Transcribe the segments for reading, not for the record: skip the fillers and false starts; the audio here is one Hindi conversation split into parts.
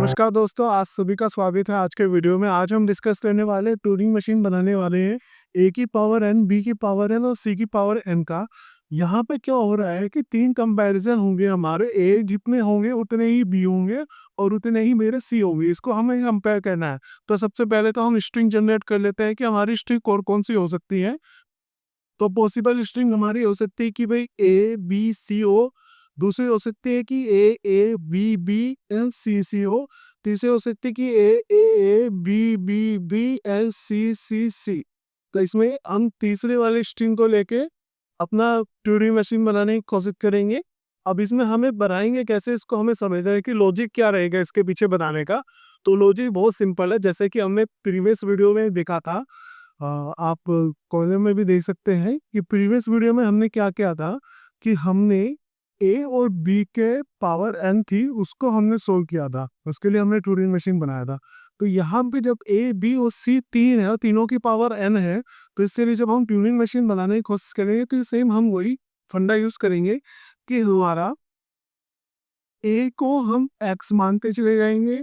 नमस्कार दोस्तों, आज सभी का स्वागत है आज के वीडियो में। आज हम डिस्कस करने वाले हैं ट्यूरिंग मशीन बनाने वाले हैं ए की पावर एन, बी की पावर एन और सी की पावर एन का। यहाँ पे क्या हो रहा है कि तीन कंपैरिजन होंगे हमारे, ए जितने होंगे उतने ही बी होंगे और उतने ही मेरे सी होंगे। इसको हमें कंपेयर करना है। तो सबसे पहले तो हम स्ट्रिंग जनरेट कर लेते हैं कि हमारी स्ट्रिंग कौन सी हो सकती है। तो पॉसिबल स्ट्रिंग हमारी हो सकती है कि भाई ए बी सी हो। दूसरी हो सकती है कि A B B L C C हो। तीसरी हो सकती है कि A B B B L C C C. तो इसमें हम तीसरे वाले स्ट्रिंग को लेके अपना ट्यूरिंग मशीन बनाने की कोशिश करेंगे। अब इसमें हमें बनाएंगे कैसे, इसको हमें समझना है कि लॉजिक क्या रहेगा इसके पीछे बनाने का। तो लॉजिक बहुत सिंपल है, जैसे कि हमने प्रीवियस वीडियो में देखा था। आप कॉलम में भी देख सकते हैं कि प्रीवियस वीडियो में हमने क्या किया था कि हमने ए और बी के पावर एन थी उसको हमने सोल्व किया था। उसके लिए हमने ट्यूरिंग मशीन बनाया था। तो यहाँ पे जब ए बी और सी तीन है और तीनों की पावर एन है, तो इसके लिए जब हम ट्यूरिंग मशीन बनाने की कोशिश करेंगे तो सेम हम वही फंडा यूज करेंगे कि हमारा ए को हम एक्स मानते चले जाएंगे,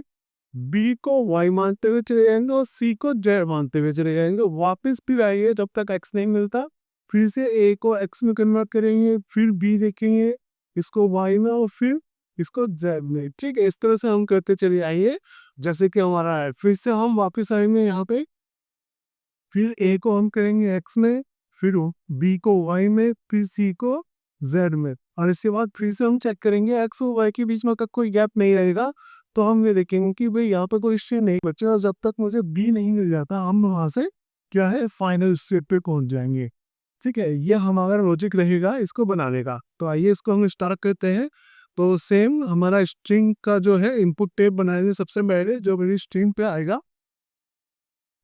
बी को वाई मानते हुए चले जाएंगे और सी को जेड मानते हुए चले जाएंगे। वापस फिर आइए जब तक एक्स नहीं मिलता, फिर से ए को एक्स में कन्वर्ट करेंगे, फिर बी देखेंगे, इसको वाई में और फिर इसको जेड में। ठीक है, इस तरह से हम करते चले आइए जैसे कि हमारा है। फिर से हम वापस आएंगे यहाँ पे, फिर ए को हम करेंगे एक्स में, फिर बी को वाई में, फिर सी को जेड में। और इसके बाद फिर से हम चेक करेंगे एक्स और वाई के बीच में अगर कोई गैप नहीं रहेगा तो हम ये देखेंगे कि भाई यहाँ पे कोई स्टेट नहीं बचा। और जब तक मुझे बी नहीं मिल जाता हम वहाँ से क्या है फाइनल स्टेट पे पहुंच जाएंगे। ठीक है, ये हमारा लॉजिक रहेगा इसको बनाने का। तो आइए इसको हम स्टार्ट करते हैं। तो सेम हमारा स्ट्रिंग का जो है इनपुट टेप बनाएंगे सबसे पहले, जो मेरी स्ट्रिंग पे आएगा।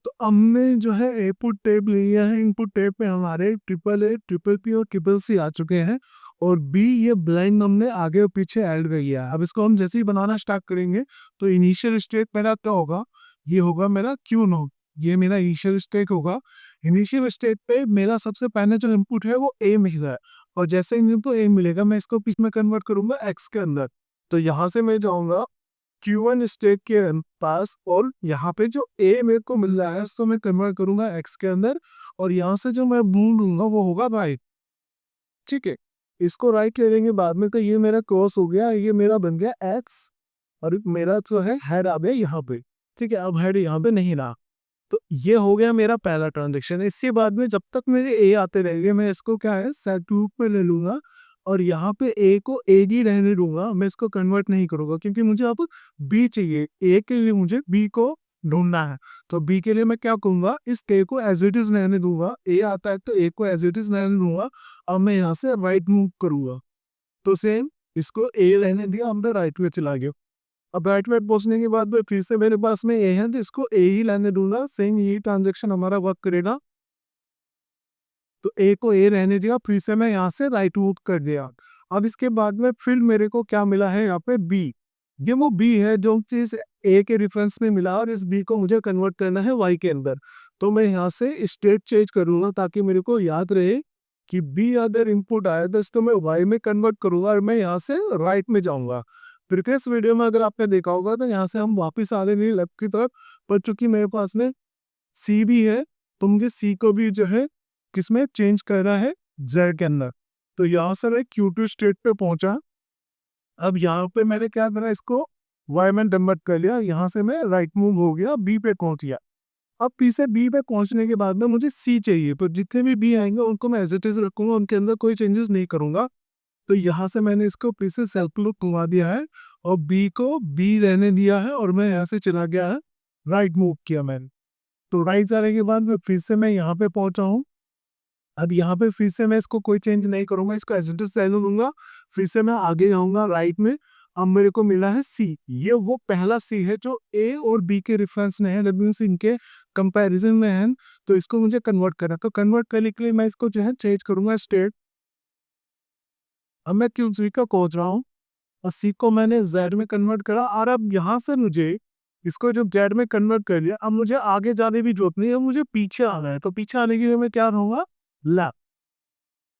तो हमने जो है इनपुट टेप लिया है। इनपुट टेप पे हमारे ट्रिपल ए, ट्रिपल पी और ट्रिपल सी आ चुके हैं। और बी ये ब्लाइंड हमने आगे और पीछे ऐड कर किया है। अब इसको हम जैसे ही बनाना स्टार्ट करेंगे तो इनिशियल स्टेट मेरा क्या होगा, ये होगा मेरा क्यू नोट। ये मेरा इनिशियल स्टेट होगा। इनिशियल स्टेट पे मेरा सबसे पहले जो इनपुट है वो ए मिल रहा है। और जैसे ही इनको ए मिलेगा मैं इसको पीछे में कन्वर्ट करूंगा एक्स के अंदर। तो यहाँ से मैं जाऊंगा Q1 स्टेट के पास और यहाँ पे जो A मेरे को मिल रहा है उसको मैं कन्वर्ट करूंगा X के अंदर। और यहाँ से जो मैं मूव लूंगा वो होगा राइट। ठीक है, इसको राइट ले लेंगे बाद में। तो ये मेरा क्रॉस हो गया, ये मेरा बन गया X। और मेरा जो है हेड आ गया यहाँ पे। ठीक है, अब हेड यहाँ पे नहीं रहा। तो ये हो गया मेरा पहला ट्रांजेक्शन। इसके बाद में जब तक मेरे ए आते रहेंगे मैं इसको क्या है सेट लूप पे ले लूंगा। और यहाँ पे ए को ए ही रहने दूंगा, मैं इसको कन्वर्ट नहीं करूंगा क्योंकि मुझे अब बी चाहिए। ए के लिए मुझे बी को ढूंढना है। तो बी के लिए मैं क्या करूंगा, इस ए को एज इट इज रहने दूंगा। ए आता है तो ए को एज इट इज रहने दूंगा। अब मैं यहाँ से राइट मूव करूंगा। तो सेम इसको ए रहने दिया, अब मैं राइट में चला गया। अब राइट में पहुंचने के बाद में फिर से मेरे पास में ए है तो इसको ए ही लेने दूंगा। सेम यही ट्रांजेक्शन हमारा वर्क करेगा। तो ए को ए रहने दिया, फिर से मैं यहाँ से राइट मूव कर दिया। अब इसके बाद में फिर मेरे को क्या मिला है यहाँ पे बी। ये वो बी है जो चीज ए के रेफरेंस में मिला और इस बी को मुझे कन्वर्ट करना है वाई के अंदर। तो मैं यहाँ से स्टेट चेंज करूंगा ताकि मेरे को याद रहे कि बी अदर इनपुट आया तो इसको मैं वाई में कन्वर्ट करूंगा और मैं यहाँ से राइट में जाऊंगा। प्रीवियस वीडियो में अगर आपने देखा होगा तो यहाँ से हम वापस आ रहे नहीं लेफ्ट की तरफ। पर चूंकि मेरे पास में सी भी है तो मुझे सी को भी जो है किसमें चेंज करना है, जेड के अंदर। तो यहाँ से मैं Q2 स्टेट पे पहुंचा। अब यहाँ पे मैंने क्या करा, इसको वाई में कन्वर्ट कर लिया। यहाँ से मैं राइट मूव हो गया, बी पे पहुंच गया। अब पी से बी पे पहुंचने के बाद में मुझे सी चाहिए। तो जितने भी बी आएंगे उनको मैं एज इट इज रखूंगा, उनके अंदर कोई चेंजेस नहीं करूंगा। तो यहाँ से मैंने इसको पी से सेल्फ लूप घुमा दिया है और बी को बी रहने दिया है और मैं यहाँ से चला गया है, राइट मूव किया मैंने। तो राइट जाने के बाद में फिर से मैं यहाँ पे पहुंचा हूँ। अब यहाँ पे फिर से मैं इसको कोई चेंज नहीं करूंगा, इसको एज इट इज रहने दूंगा। फिर से मैं आगे जाऊंगा राइट में। अब मेरे को मिला है सी। ये वो पहला सी है जो ए और बी के रेफरेंस में है, दैट मींस इनके कंपैरिजन में है। तो इसको मुझे कन्वर्ट करना, तो कन्वर्ट करने के लिए मैं इसको जो है चेंज करूंगा स्टेट। अब मैं Q3 का पहुंच रहा हूँ और सी को मैंने जेड में कन्वर्ट करा। और अब यहाँ से मुझे इसको जब जेड में कन्वर्ट कर लिया, अब मुझे आगे जाने की जरूरत नहीं है, मुझे पीछे आना है। तो पीछे आने के लिए मैं क्या रहूंगा, लेफ्ट।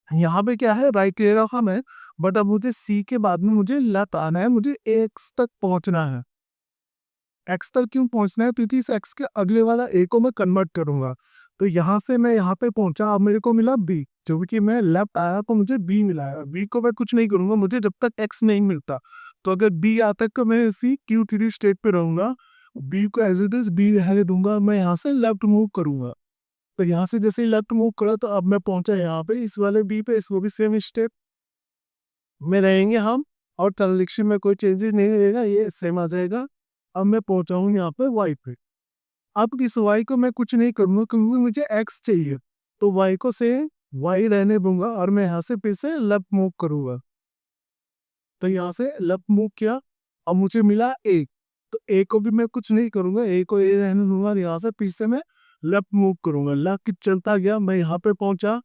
यहाँ पे क्या है राइट ले रखा मैं, बट अब मुझे सी के बाद में मुझे लेफ्ट आना है, मुझे एक्स तक पहुंचना है। एक्स तक क्यों पहुंचना है, क्योंकि इस एक्स के अगले वाला ए को मैं कन्वर्ट करूंगा। तो यहाँ से मैं यहाँ पे पहुंचा, अब मेरे को मिला बी, जो कि मैं लेफ्ट आया तो मुझे बी मिला है। बी को मैं कुछ नहीं करूंगा मुझे जब तक एक्स नहीं मिलता। तो अगर बी आता है तो मैं इसी Q3 स्टेट पे रहूंगा, बी को एज इट इज बी रहने दूंगा। मैं यहाँ से लेफ्ट मूव करूंगा, तो यहाँ से जैसे ही लेफ्ट मूव करा तो अब मैं पहुंचा यहाँ पे इस वाले बी पे, इसको भी सेम स्टेप में रहेंगे हम, और ट्रांजेक्शन में कोई चेंजेस नहीं रहेगा, ये सेम आ जाएगा। अब मैं पहुंचा हूँ यहाँ पे वाई पे। अब इस वाई को मैं कुछ नहीं करूँगा क्योंकि मुझे एक्स चाहिए, तो वाई को से वाई रहने दूंगा और मैं यहाँ से फिर से लेफ्ट मूव करूँगा। तो यहाँ से लेफ्ट मूव किया, अब मुझे मिला ए, तो ए को भी मैं कुछ नहीं करूँगा, ए को ए रहने दूंगा और यहाँ से फिर से मैं लेफ्ट मूव करूँगा। लेफ्ट चलता गया, मैं यहाँ पे पहुँचा,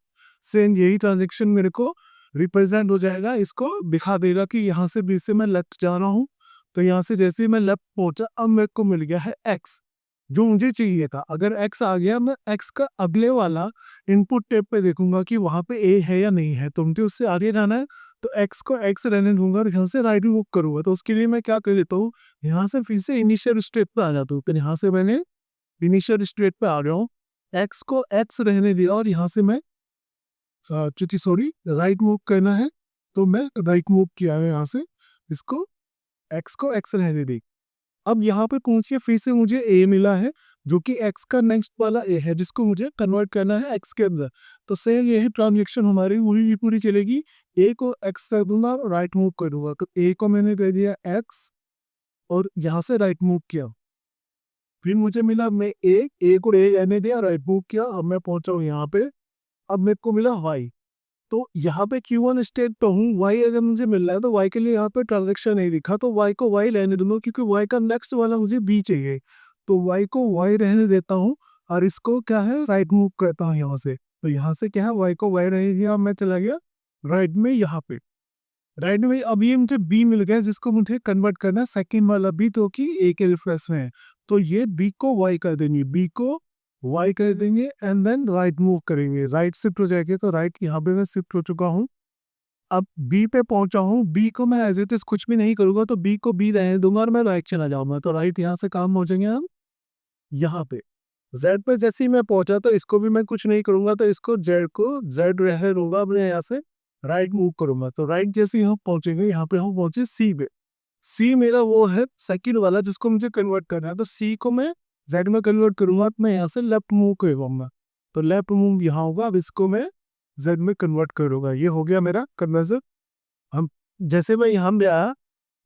सेम यही ट्रांजेक्शन मेरे को रिप्रेजेंट हो जाएगा, इसको दिखा देगा कि यहाँ से फिर से मैं लेफ्ट जा रहा हूँ। तो यहाँ से जैसे ही मैं लेफ्ट पहुँचा, अब मेरे को मिल गया है एक्स, जो मुझे चाहिए था। अगर एक्स आ गया, मैं एक्स का अगले वाला इनपुट टैब पे देखूंगा कि वहाँ पे ए है या नहीं है, तो मुझे उससे आगे जाना है, तो एक्स को एक्स रहने दूंगा और यहाँ से राइट मूव करूंगा। तो उसके लिए मैं क्या कर देता हूँ, यहाँ से फिर से इनिशियल स्टेट पे आ जाता हूँ। फिर यहाँ से मैंने इनिशियल स्टेट पे आ गया हूँ, एक्स को एक्स रहने दिया और यहाँ से मैं चूंकि सॉरी राइट मूव करना है, तो मैं राइट मूव किया है, यहाँ से इसको एक्स को एक्स रहने दी। अब यहाँ पे पहुंचिए, फिर से मुझे ए मिला है, जो कि एक्स का नेक्स्ट वाला ए है, जिसको मुझे कन्वर्ट करना है एक्स के अंदर। तो सेम यही ट्रांजेक्शन हमारी पूरी की पूरी चलेगी। ए को एक्स कर दूंगा और राइट मूव कर दूंगा, तो ए को मैंने कर दिया एक्स और यहाँ से राइट मूव किया। फिर मुझे मिला, मैं ए को ए रहने दिया, राइट मूव किया, अब मैं पहुंचा हूँ यहाँ पे। अब मेरे को मिला वाई, तो यहाँ पे Q1 स्टेट पे हूँ, वाई अगर मुझे मिल रहा है तो वाई के लिए यहाँ पे ट्रांजेक्शन नहीं दिखा, तो वाई को वाई रहने दूंगा क्योंकि वाई का नेक्स्ट वाला मुझे बी चाहिए। तो वाई को वाई रहने देता हूँ और इसको क्या है राइट मूव करता हूँ यहाँ से। तो यहाँ से क्या है, वाई को वाई रहने दिया, मैं चला गया राइट में, यहाँ पे राइट में। अब ये मुझे बी मिल गया, जिसको मुझे कन्वर्ट करना है सेकेंड वाला बी, तो कि ए के रिफ्रेश में है। तो ये बी को वाई कर देंगे, बी को वाई कर देंगे एंड देन राइट मूव करेंगे, राइट शिफ्ट हो जाएगी। तो राइट यहाँ पे मैं शिफ्ट हो चुका हूँ, अब बी पे पहुंचा हूँ। बी को मैं एज इट इज कुछ भी नहीं करूंगा, तो बी को बी रहने दूंगा और मैं राइट चला जाऊंगा। तो राइट यहाँ से काम हो जाएंगे हम यहाँ पे। जेड पे जैसे ही मैं पहुंचा, तो इसको भी मैं कुछ नहीं करूंगा, तो इसको जेड को जेड रहने दूंगा, अब मैं यहाँ से राइट मूव करूंगा। तो राइट जैसे ही हम पहुंचेंगे, यहाँ पे हम पहुंचे सी पे। सी मेरा वो है सेकंड वाला जिसको मुझे कन्वर्ट करना है, तो सी को मैं जेड में कन्वर्ट करूंगा, तो मैं यहाँ से लेफ्ट मूव करूंगा। तो लेफ्ट मूव यहाँ होगा, अब इसको मैं जेड में कन्वर्ट करूंगा। ये हो गया मेरा कन्वर्जन। हम जैसे मैं यहाँ पे आया,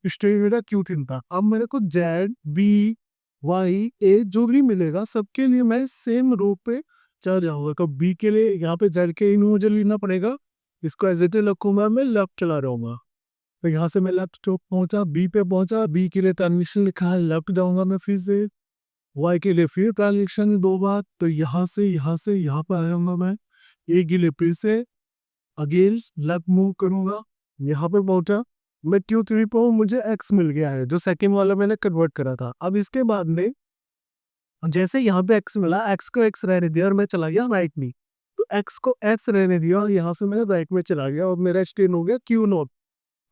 स्टेज मेरा Q3 था, अब मेरे को जेड बी वाई ए जो भी मिलेगा सबके लिए मैं सेम रो पे चल जाऊंगा। तो बी के लिए यहाँ पे जेड के इन मुझे लेना पड़ेगा, इसको एज इट इज रखूंगा, मैं लेफ्ट चला रहूंगा। तो यहाँ से मैं लेफ्ट चौक पहुंचा, बी पे पहुंचा, बी के लिए ट्रांजेक्शन लिखा है, लेफ्ट जाऊंगा मैं फिर से। वाई के लिए फिर ट्रांजेक्शन 2 बार, तो यहाँ से यहाँ पर आ जाऊंगा मैं। ए के लिए फिर से अगेन लेफ्ट मूव करूंगा, यहाँ पे पहुंचा, मैं Q3 पे हूँ, मुझे एक्स मिल गया है जो सेकेंड वाला मैंने कन्वर्ट करा था। अब इसके बाद में जैसे यहाँ पे एक्स मिला, एक्स को एक्स रहने दिया और मैं चला गया राइट में। तो एक्स को एक्स रहने दिया और यहाँ से मैं राइट में चला गया और मेरा स्टेन हो गया Q0।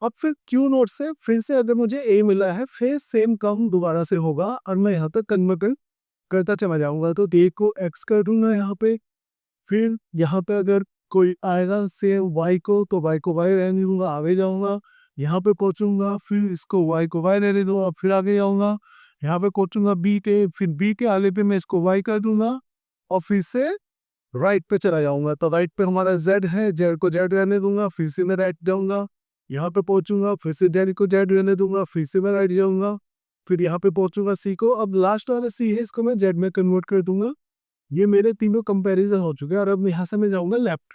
अब फिर Q0 से फिर से अगर मुझे ए मिला है, फिर सेम काम दोबारा से होगा और मैं यहाँ तक कन्वर्ट करता चला जाऊंगा। तो ए को एक्स कर दूंगा यहाँ पे, फिर यहाँ पे अगर कोई आएगा सेम वाई को वाई रहने दूंगा, आगे जाऊंगा, यहाँ पे पहुंचूंगा, फिर इसको वाई को वाई रहने दूंगा, फिर आगे जाऊंगा, यहाँ पे पहुंचूंगा बी के, फिर बी के आगे पे मैं इसको वाई कर दूंगा और फिर से राइट पे चला जाऊंगा। तो राइट पे हमारा जेड है, जेड को जेड रहने दूंगा, फिर से मैं राइट जाऊंगा, यहाँ पे पहुंचूंगा, फिर से जेड को जेड रहने दूंगा, फिर से मैं राइट जाऊंगा, फिर यहाँ पे पहुंचूंगा सी को। अब लास्ट वाला सी है, इसको मैं जेड में कन्वर्ट कर दूंगा। ये मेरे तीनों कंपैरिजन हो चुके हैं और अब यहाँ से मैं जाऊंगा लेफ्ट,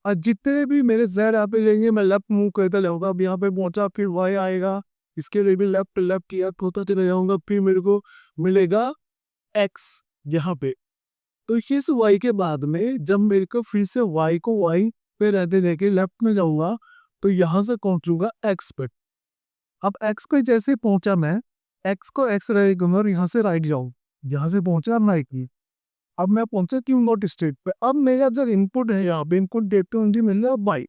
और जितने भी मेरे जेड यहाँ पे जाएंगे मैं लेफ्ट मूव करता जाऊंगा। अब यहाँ पे पहुंचा, फिर वाई आएगा, इसके लिए भी लेफ्ट लेफ्ट किया होता चला जाऊंगा, फिर मेरे को मिलेगा एक्स यहाँ पे। तो इस वाई के बाद में जब मेरे को फिर से वाई को वाई पे रहते देखे लेफ्ट में जाऊंगा, तो यहाँ से पहुंचूंगा एक्स पे। अब एक्स को जैसे पहुंचा मैं, एक्स को एक्स रहेगा और यहाँ से राइट जाऊँ, यहाँ से पहुंचा राइट की। अब मैं पहुंचा Q0 स्टेट पे। अब मेरा जो इनपुट है, यहाँ पे इनपुट देखते हैं, मुझे मिल रहा है बाई,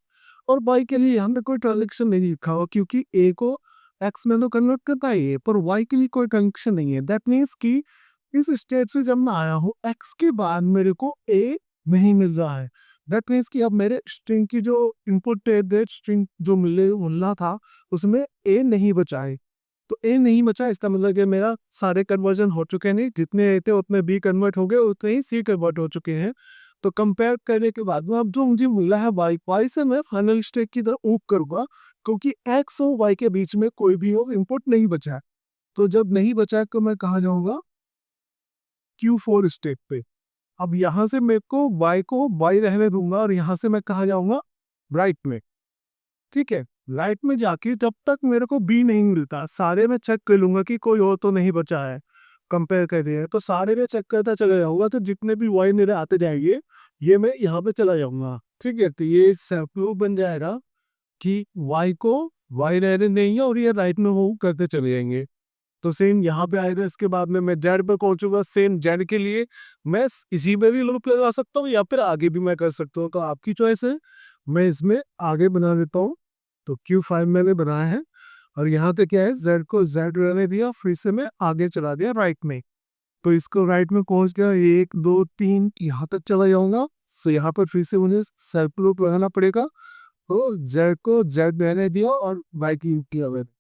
और बाई के लिए यहाँ पे कोई ट्रांजेक्शन नहीं लिखा हुआ क्योंकि ए को एक्स में तो कन्वर्ट करता ही है, पर वाई के लिए कोई कनेक्शन नहीं है। दैट मीन्स कि इस स्टेट से जब मैं आया हूँ, एक्स के बाद मेरे को ए नहीं मिल रहा है। दैट मीन्स कि अब मेरे स्ट्रिंग की जो इनपुट डेट स्ट्रिंग जो मिलना था, उसमें ए नहीं बचा है। तो ए नहीं बचा, इसका मतलब कि मेरा सारे कन्वर्जन हो चुके नहीं, जितने ए थे उतने बी कन्वर्ट हो गए, उतने ही सी कन्वर्ट हो चुके हैं। तो कंपेयर करने के बाद में अब जो मुझे मिला है वाई, वाई से मैं फाइनल स्टेट की तरफ मूव करूंगा, क्योंकि एक्स और वाई के बीच में कोई भी हो इनपुट नहीं बचा है। तो जब नहीं बचा है तो मैं कहाँ जाऊंगा, Q4 स्टेप पे। अब यहाँ से मेरे को वाई रहने दूंगा और यहाँ से मैं कहाँ जाऊंगा, राइट में। ठीक है, राइट में जाके जब तक मेरे को बी नहीं मिलता, सारे में चेक कर लूंगा कि कोई और तो नहीं बचा है। कंपेयर कर दिया है तो सारे में चेक करता चला जाऊंगा, तो जितने भी वाई मेरे आते जाएंगे, ये मैं यहाँ पे चला जाऊंगा। ठीक है, तो ये प्रूफ बन जाएगा कि वाई को वाई रहने देंगे और ये राइट में मूव करते चले जाएंगे। तो सेम यहाँ पे आएगा। इसके बाद में मैं जेड पे पहुंचूंगा। सेम जेड के लिए मैं इसी में भी लूप लगा सकता हूँ या फिर आगे भी मैं कर सकता हूँ, तो आपकी चॉइस है। मैं इसमें आगे बना देता हूँ। तो Q5 मैंने बनाया है और यहाँ पे क्या है, जेड को जेड रहने दिया, फिर से मैं आगे चला दिया राइट में। तो इसको राइट में पहुंच गया, 1 2 3 यहाँ तक चला जाऊंगा। तो यहाँ पर फिर से मुझे सेल्फ लूप लगाना पड़ेगा। तो जेड को जेड रहने दिया और वाई की किया मैंने।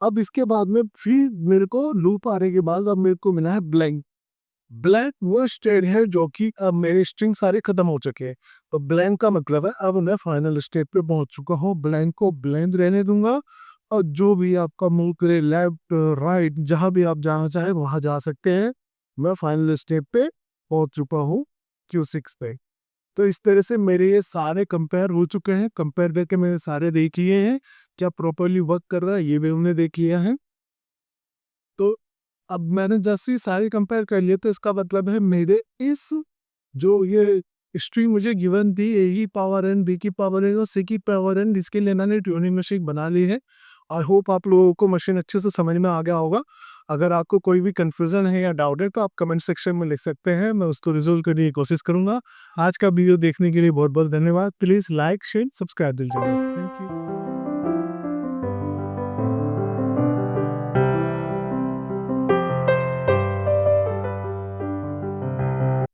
अब इसके बाद में फिर मेरे को लूप आने के बाद अब मेरे को मिला है ब्लैंक। ब्लैंक वो स्टेट है जो कि अब मेरे स्ट्रिंग सारे खत्म हो चुके हैं। तो ब्लैंक का मतलब है अब मैं फाइनल स्टेट पे पहुंच चुका हूँ। ब्लैंक को ब्लैंक रहने दूंगा और जो भी आपका मूव करे, लेफ्ट राइट जहां भी आप जाना चाहे वहां जा सकते हैं। मैं फाइनल स्टेप पे पहुंच चुका हूँ, Q6 पे। तो इस तरह से मेरे ये सारे कंपेयर हो चुके हैं। कंपेयर करके मैंने सारे देख लिए हैं, क्या प्रॉपरली वर्क कर रहा है ये भी हमने देख लिया है। तो अब मैंने जैसे ही सारे कंपेयर कर लिए, तो इसका मतलब है मेरे इस जो ये स्ट्रिंग मुझे गिवन थी, ए की पावर एन, बी की पावर एन और सी की पावर एन, जिसके लिए मैंने ट्यूनिंग मशीन बना ली है। आई होप आप लोगों को मशीन अच्छे से समझ में आ गया होगा। अगर आपको कोई भी कंफ्यूजन है या डाउट है तो आप कमेंट सेक्शन में लिख सकते हैं, मैं उसको रिजोल्व करने की कोशिश करूंगा। आज का वीडियो देखने के लिए बहुत बहुत धन्यवाद। प्लीज़ लाइक शेयर सब्सक्राइब दीजिएगा। Thank you.